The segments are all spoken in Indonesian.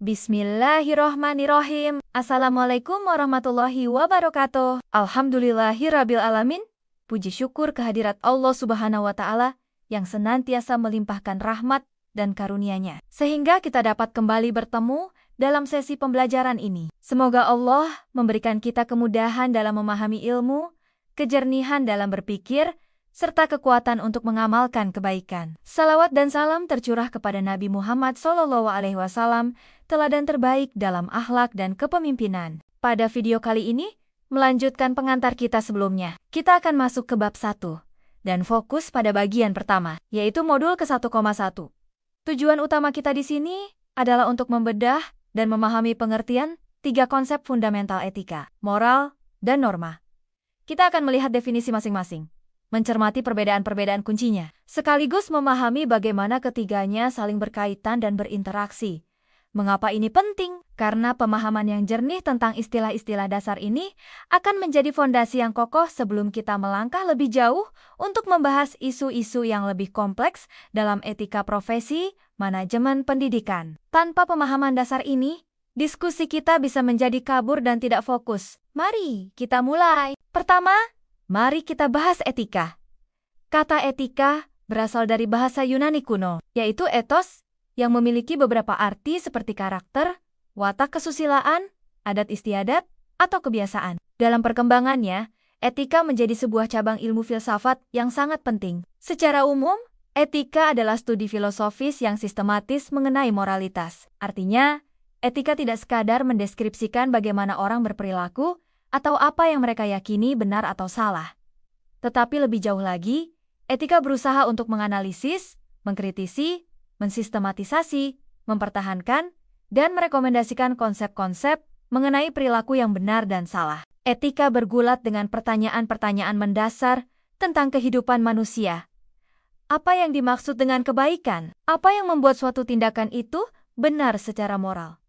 Bismillahirrohmanirrohim. Assalamualaikum warahmatullahi wabarakatuh. Alhamdulillahirabbil alamin. Puji syukur kehadirat Allah Subhanahu wa Ta'ala yang senantiasa melimpahkan rahmat dan karunia-Nya, sehingga kita dapat kembali bertemu dalam sesi pembelajaran ini. Semoga Allah memberikan kita kemudahan dalam memahami ilmu, kejernihan dalam berpikir, serta kekuatan untuk mengamalkan kebaikan. Salawat dan salam tercurah kepada Nabi Muhammad SAW, teladan terbaik dalam akhlak dan kepemimpinan. Pada video kali ini, melanjutkan pengantar kita sebelumnya. Kita akan masuk ke bab 1, dan fokus pada bagian pertama, yaitu modul ke-1,1. Tujuan utama kita di sini adalah untuk membedah dan memahami pengertian 3 konsep fundamental etika, moral, dan norma. Kita akan melihat definisi masing-masing, mencermati perbedaan-perbedaan kuncinya, sekaligus memahami bagaimana ketiganya saling berkaitan dan berinteraksi. Mengapa ini penting? Karena pemahaman yang jernih tentang istilah-istilah dasar ini akan menjadi fondasi yang kokoh sebelum kita melangkah lebih jauh untuk membahas isu-isu yang lebih kompleks dalam etika profesi, manajemen pendidikan. Tanpa pemahaman dasar ini, diskusi kita bisa menjadi kabur dan tidak fokus. Mari kita mulai. Pertama, mari kita bahas etika. Kata etika berasal dari bahasa Yunani kuno, yaitu ethos, yang memiliki beberapa arti seperti karakter, watak kesusilaan, adat istiadat, atau kebiasaan. Dalam perkembangannya, etika menjadi sebuah cabang ilmu filsafat yang sangat penting. Secara umum, etika adalah studi filosofis yang sistematis mengenai moralitas. Artinya, etika tidak sekadar mendeskripsikan bagaimana orang berperilaku atau apa yang mereka yakini benar atau salah. Tetapi lebih jauh lagi, etika berusaha untuk menganalisis, mengkritisi, mensistematisasi, mempertahankan, dan merekomendasikan konsep-konsep mengenai perilaku yang benar dan salah. Etika bergulat dengan pertanyaan-pertanyaan mendasar tentang kehidupan manusia. Apa yang dimaksud dengan kebaikan? Apa yang membuat suatu tindakan itu benar secara moral?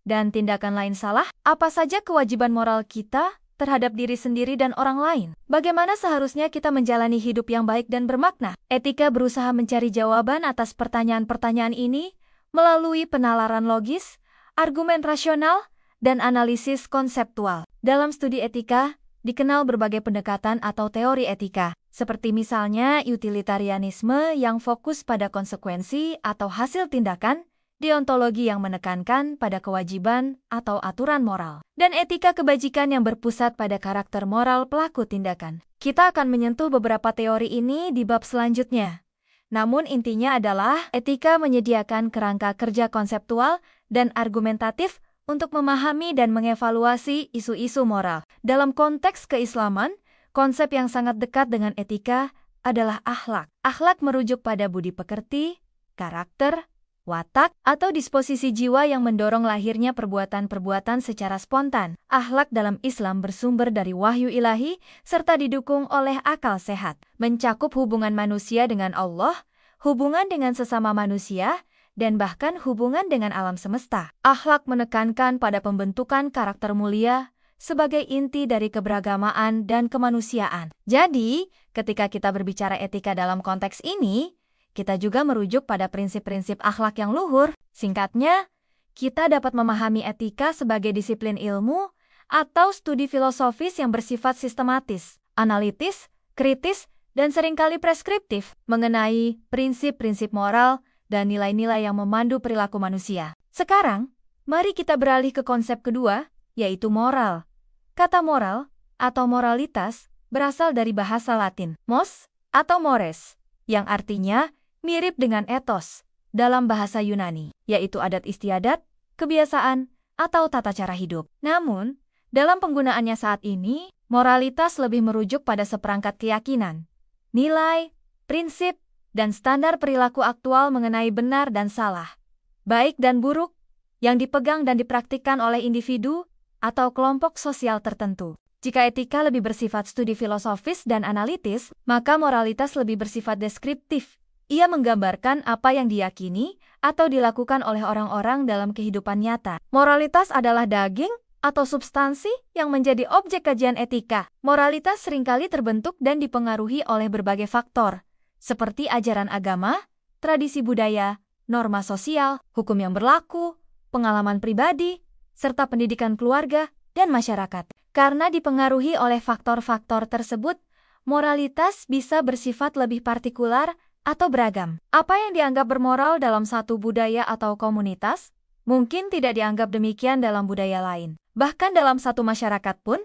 Dan tindakan lain salah? Apa saja kewajiban moral kita terhadap diri sendiri dan orang lain? Bagaimana seharusnya kita menjalani hidup yang baik dan bermakna? Etika berusaha mencari jawaban atas pertanyaan-pertanyaan ini melalui penalaran logis, argumen rasional, dan analisis konseptual. Dalam studi etika, dikenal berbagai pendekatan atau teori etika, seperti misalnya utilitarianisme yang fokus pada konsekuensi atau hasil tindakan, deontologi yang menekankan pada kewajiban atau aturan moral, dan etika kebajikan yang berpusat pada karakter moral pelaku tindakan. Kita akan menyentuh beberapa teori ini di bab selanjutnya. Namun intinya adalah etika menyediakan kerangka kerja konseptual dan argumentatif untuk memahami dan mengevaluasi isu-isu moral. Dalam konteks keislaman, konsep yang sangat dekat dengan etika adalah akhlak. Akhlak merujuk pada budi pekerti, karakter, watak, atau disposisi jiwa yang mendorong lahirnya perbuatan-perbuatan secara spontan. Akhlak dalam Islam bersumber dari wahyu ilahi serta didukung oleh akal sehat. Mencakup hubungan manusia dengan Allah, hubungan dengan sesama manusia, dan bahkan hubungan dengan alam semesta. Akhlak menekankan pada pembentukan karakter mulia sebagai inti dari keberagamaan dan kemanusiaan. Jadi, ketika kita berbicara etika dalam konteks ini, kita juga merujuk pada prinsip-prinsip akhlak yang luhur. Singkatnya, kita dapat memahami etika sebagai disiplin ilmu atau studi filosofis yang bersifat sistematis, analitis, kritis, dan seringkali preskriptif mengenai prinsip-prinsip moral dan nilai-nilai yang memandu perilaku manusia. Sekarang, mari kita beralih ke konsep kedua, yaitu moral. Kata moral atau moralitas berasal dari bahasa Latin, mos atau mores, yang artinya mirip dengan ethos dalam bahasa Yunani, yaitu adat istiadat, kebiasaan, atau tata cara hidup. Namun, dalam penggunaannya saat ini, moralitas lebih merujuk pada seperangkat keyakinan, nilai, prinsip, dan standar perilaku aktual mengenai benar dan salah, baik dan buruk, yang dipegang dan dipraktikkan oleh individu atau kelompok sosial tertentu. Jika etika lebih bersifat studi filosofis dan analitis, maka moralitas lebih bersifat deskriptif. Ia menggambarkan apa yang diyakini atau dilakukan oleh orang-orang dalam kehidupan nyata. Moralitas adalah daging atau substansi yang menjadi objek kajian etika. Moralitas seringkali terbentuk dan dipengaruhi oleh berbagai faktor, seperti ajaran agama, tradisi budaya, norma sosial, hukum yang berlaku, pengalaman pribadi, serta pendidikan keluarga dan masyarakat. Karena dipengaruhi oleh faktor-faktor tersebut, moralitas bisa bersifat lebih partikular atau beragam. Apa yang dianggap bermoral dalam satu budaya atau komunitas, mungkin tidak dianggap demikian dalam budaya lain. Bahkan dalam satu masyarakat pun,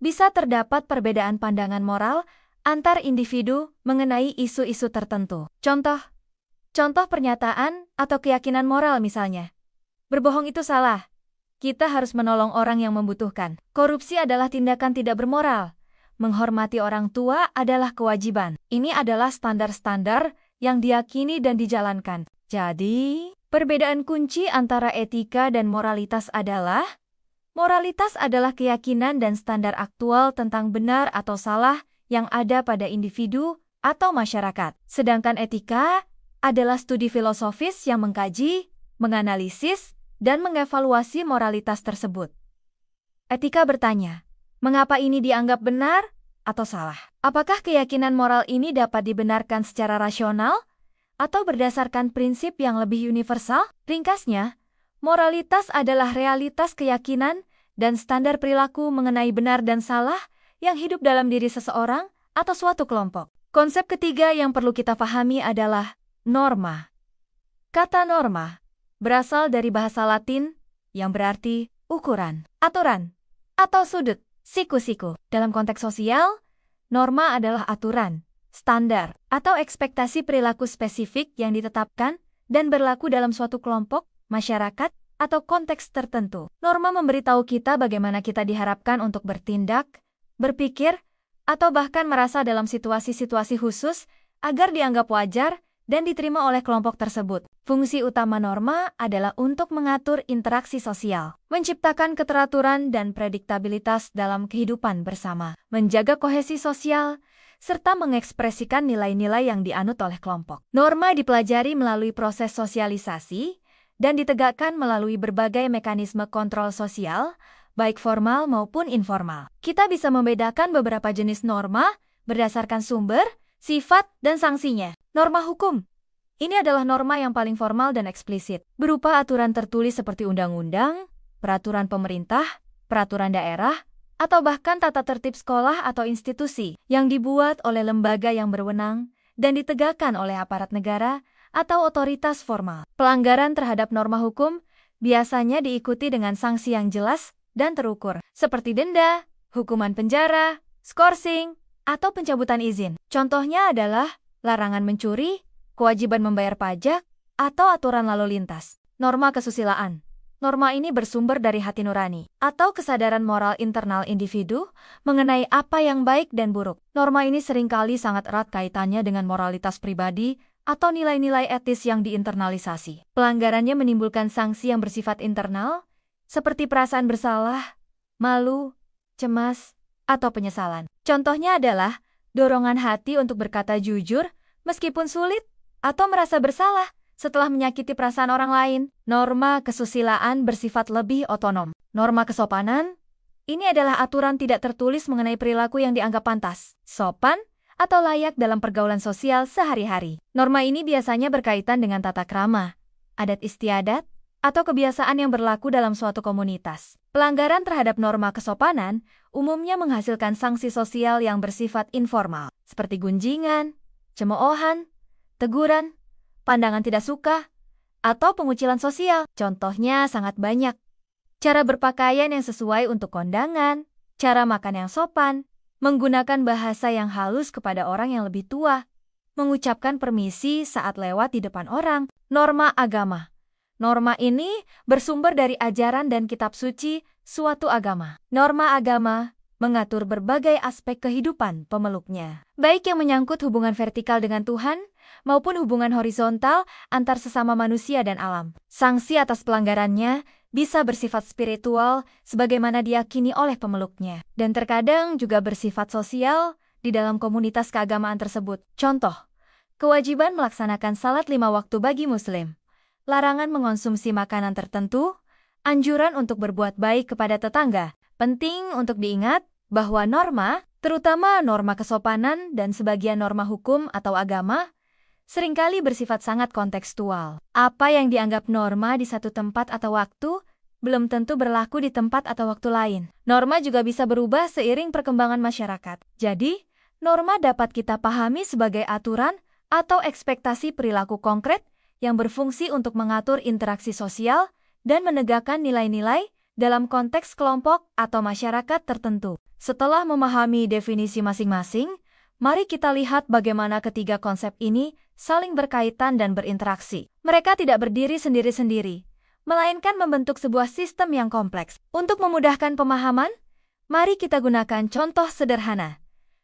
bisa terdapat perbedaan pandangan moral antar individu mengenai isu-isu tertentu. Contoh pernyataan atau keyakinan moral misalnya. Berbohong itu salah. Kita harus menolong orang yang membutuhkan. Korupsi adalah tindakan tidak bermoral. Menghormati orang tua adalah kewajiban. Ini adalah standar-standar yang diyakini dan dijalankan. Jadi, perbedaan kunci antara etika dan moralitas adalah keyakinan dan standar aktual tentang benar atau salah yang ada pada individu atau masyarakat. Sedangkan etika adalah studi filosofis yang mengkaji, menganalisis, dan mengevaluasi moralitas tersebut. Etika bertanya, mengapa ini dianggap benar atau salah? Apakah keyakinan moral ini dapat dibenarkan secara rasional atau berdasarkan prinsip yang lebih universal? Ringkasnya, moralitas adalah realitas keyakinan dan standar perilaku mengenai benar dan salah yang hidup dalam diri seseorang atau suatu kelompok. Konsep ketiga yang perlu kita pahami adalah norma. Kata norma berasal dari bahasa Latin yang berarti ukuran, aturan, atau sudut, siku-siku. Dalam konteks sosial, norma adalah aturan, standar, atau ekspektasi perilaku spesifik yang ditetapkan dan berlaku dalam suatu kelompok, masyarakat, atau konteks tertentu. Norma memberitahu kita bagaimana kita diharapkan untuk bertindak, berpikir, atau bahkan merasa dalam situasi-situasi khusus agar dianggap wajar dan diterima oleh kelompok tersebut. Fungsi utama norma adalah untuk mengatur interaksi sosial, menciptakan keteraturan dan prediktabilitas dalam kehidupan bersama, menjaga kohesi sosial, serta mengekspresikan nilai-nilai yang dianut oleh kelompok. Norma dipelajari melalui proses sosialisasi dan ditegakkan melalui berbagai mekanisme kontrol sosial, baik formal maupun informal. Kita bisa membedakan beberapa jenis norma berdasarkan sumber, sifat, dan sanksinya. Norma hukum. Ini adalah norma yang paling formal dan eksplisit, berupa aturan tertulis seperti undang-undang, peraturan pemerintah, peraturan daerah, atau bahkan tata tertib sekolah atau institusi yang dibuat oleh lembaga yang berwenang dan ditegakkan oleh aparat negara atau otoritas formal. Pelanggaran terhadap norma hukum biasanya diikuti dengan sanksi yang jelas dan terukur, seperti denda, hukuman penjara, skorsing, atau pencabutan izin. Contohnya adalah larangan mencuri, kewajiban membayar pajak, atau aturan lalu lintas. Norma kesusilaan. Norma ini bersumber dari hati nurani, atau kesadaran moral internal individu mengenai apa yang baik dan buruk. Norma ini seringkali sangat erat kaitannya dengan moralitas pribadi atau nilai-nilai etis yang diinternalisasi. Pelanggarannya menimbulkan sanksi yang bersifat internal, seperti perasaan bersalah, malu, cemas, atau penyesalan. Contohnya adalah dorongan hati untuk berkata jujur meskipun sulit atau merasa bersalah setelah menyakiti perasaan orang lain. Norma kesusilaan bersifat lebih otonom. Norma kesopanan, ini adalah aturan tidak tertulis mengenai perilaku yang dianggap pantas, sopan, atau layak dalam pergaulan sosial sehari-hari. Norma ini biasanya berkaitan dengan tata krama, adat istiadat, atau kebiasaan yang berlaku dalam suatu komunitas. Pelanggaran terhadap norma kesopanan umumnya menghasilkan sanksi sosial yang bersifat informal, seperti gunjingan, cemoohan, teguran, pandangan tidak suka, atau pengucilan sosial. Contohnya sangat banyak. Cara berpakaian yang sesuai untuk kondangan, cara makan yang sopan, menggunakan bahasa yang halus kepada orang yang lebih tua, mengucapkan permisi saat lewat di depan orang. Norma agama. Norma ini bersumber dari ajaran dan kitab suci suatu agama. Norma agama mengatur berbagai aspek kehidupan pemeluknya, baik yang menyangkut hubungan vertikal dengan Tuhan maupun hubungan horizontal antar sesama manusia dan alam. Sanksi atas pelanggarannya bisa bersifat spiritual sebagaimana diyakini oleh pemeluknya, dan terkadang juga bersifat sosial di dalam komunitas keagamaan tersebut. Contoh, kewajiban melaksanakan salat 5 waktu bagi Muslim, larangan mengonsumsi makanan tertentu, anjuran untuk berbuat baik kepada tetangga. Penting untuk diingat bahwa norma, terutama norma kesopanan dan sebagian norma hukum atau agama, seringkali bersifat sangat kontekstual. Apa yang dianggap norma di satu tempat atau waktu, belum tentu berlaku di tempat atau waktu lain. Norma juga bisa berubah seiring perkembangan masyarakat. Jadi, norma dapat kita pahami sebagai aturan atau ekspektasi perilaku konkret yang berfungsi untuk mengatur interaksi sosial dan menegakkan nilai-nilai dalam konteks kelompok atau masyarakat tertentu. Setelah memahami definisi masing-masing, mari kita lihat bagaimana ketiga konsep ini saling berkaitan dan berinteraksi. Mereka tidak berdiri sendiri-sendiri, melainkan membentuk sebuah sistem yang kompleks. Untuk memudahkan pemahaman, mari kita gunakan contoh sederhana.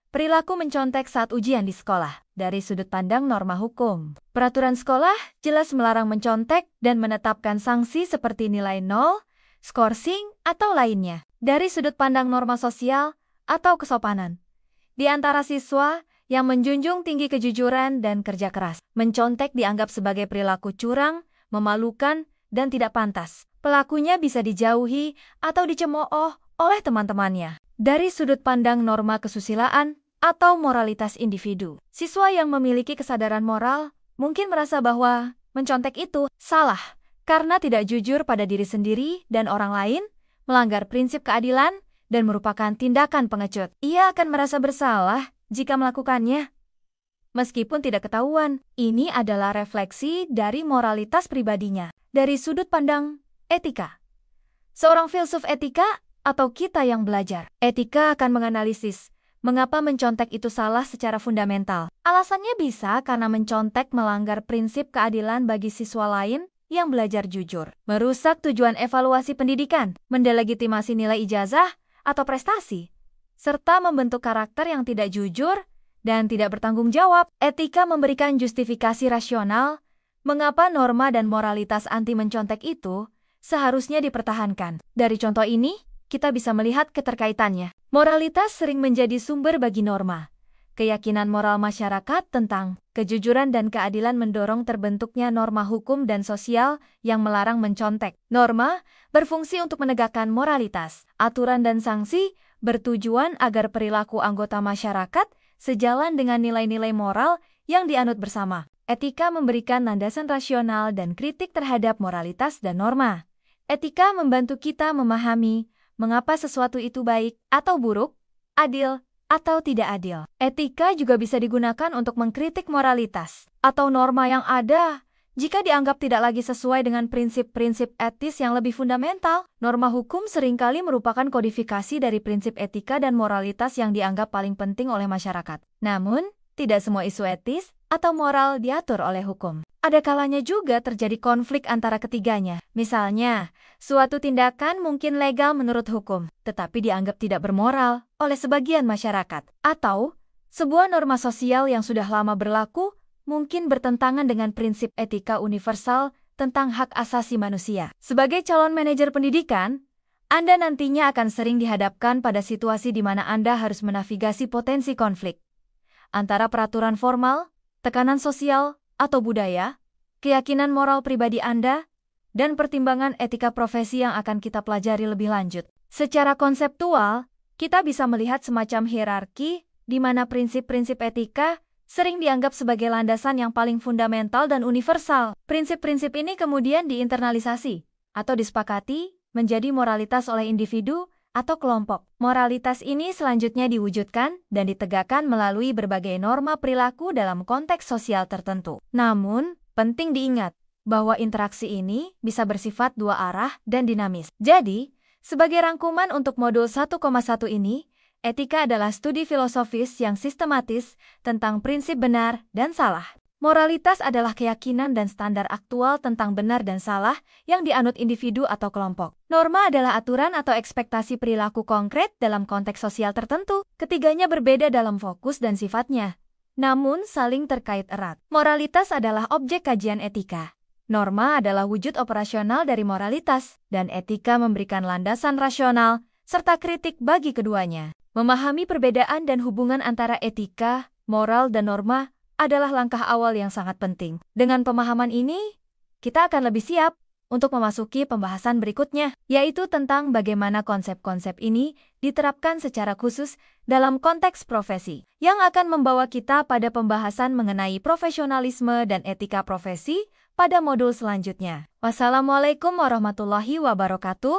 Perilaku mencontek saat ujian di sekolah. Dari sudut pandang norma hukum, peraturan sekolah jelas melarang mencontek dan menetapkan sanksi seperti nilai 0, skorsing, atau lainnya. Dari sudut pandang norma sosial atau kesopanan, di antara siswa yang menjunjung tinggi kejujuran dan kerja keras, mencontek dianggap sebagai perilaku curang, memalukan, dan tidak pantas. Pelakunya bisa dijauhi atau dicemooh oleh teman-temannya. Dari sudut pandang norma kesusilaan atau moralitas individu, siswa yang memiliki kesadaran moral mungkin merasa bahwa mencontek itu salah karena tidak jujur pada diri sendiri dan orang lain, melanggar prinsip keadilan, dan merupakan tindakan pengecut. Ia akan merasa bersalah jika melakukannya. Meskipun tidak ketahuan, ini adalah refleksi dari moralitas pribadinya. Dari sudut pandang etika, seorang filsuf etika atau kita yang belajar etika akan menganalisis mengapa mencontek itu salah secara fundamental. Alasannya bisa karena mencontek melanggar prinsip keadilan bagi siswa lain yang belajar jujur, merusak tujuan evaluasi pendidikan, mendelegitimasi nilai ijazah atau prestasi, serta membentuk karakter yang tidak jujur dan tidak bertanggung jawab. Etika memberikan justifikasi rasional mengapa norma dan moralitas anti mencontek itu seharusnya dipertahankan. Dari contoh ini, kita bisa melihat keterkaitannya. Moralitas sering menjadi sumber bagi norma. Keyakinan moral masyarakat tentang kejujuran dan keadilan mendorong terbentuknya norma hukum dan sosial yang melarang mencontek. Norma berfungsi untuk menegakkan moralitas. Aturan dan sanksi bertujuan agar perilaku anggota masyarakat sejalan dengan nilai-nilai moral yang dianut bersama. Etika memberikan landasan rasional dan kritik terhadap moralitas dan norma. Etika membantu kita memahami mengapa sesuatu itu baik atau buruk, adil atau tidak adil. Etika juga bisa digunakan untuk mengkritik moralitas atau norma yang ada jika dianggap tidak lagi sesuai dengan prinsip-prinsip etis yang lebih fundamental. Norma hukum seringkali merupakan kodifikasi dari prinsip etika dan moralitas yang dianggap paling penting oleh masyarakat. Namun, tidak semua isu etis atau moral diatur oleh hukum. Ada kalanya juga terjadi konflik antara ketiganya. Misalnya, suatu tindakan mungkin legal menurut hukum, tetapi dianggap tidak bermoral oleh sebagian masyarakat. Atau, sebuah norma sosial yang sudah lama berlaku mungkin bertentangan dengan prinsip etika universal tentang hak asasi manusia. Sebagai calon manajer pendidikan, Anda nantinya akan sering dihadapkan pada situasi di mana Anda harus menavigasi potensi konflik antara peraturan formal, tekanan sosial atau budaya, keyakinan moral pribadi Anda, dan pertimbangan etika profesi yang akan kita pelajari lebih lanjut. Secara konseptual, kita bisa melihat semacam hierarki di mana prinsip-prinsip etika sering dianggap sebagai landasan yang paling fundamental dan universal. Prinsip-prinsip ini kemudian diinternalisasi atau disepakati menjadi moralitas oleh individu atau kelompok. Moralitas ini selanjutnya diwujudkan dan ditegakkan melalui berbagai norma perilaku dalam konteks sosial tertentu. Namun, penting diingat bahwa interaksi ini bisa bersifat dua arah dan dinamis. Jadi, sebagai rangkuman untuk modul 1,1 ini, etika adalah studi filosofis yang sistematis tentang prinsip benar dan salah. Moralitas adalah keyakinan dan standar aktual tentang benar dan salah yang dianut individu atau kelompok. Norma adalah aturan atau ekspektasi perilaku konkret dalam konteks sosial tertentu. Ketiganya berbeda dalam fokus dan sifatnya, namun saling terkait erat. Moralitas adalah objek kajian etika. Norma adalah wujud operasional dari moralitas, dan etika memberikan landasan rasional serta kritik bagi keduanya. Memahami perbedaan dan hubungan antara etika, moral, dan norma adalah langkah awal yang sangat penting. Dengan pemahaman ini, kita akan lebih siap untuk memasuki pembahasan berikutnya, yaitu tentang bagaimana konsep-konsep ini diterapkan secara khusus dalam konteks profesi, yang akan membawa kita pada pembahasan mengenai profesionalisme dan etika profesi pada modul selanjutnya. Wassalamualaikum warahmatullahi wabarakatuh.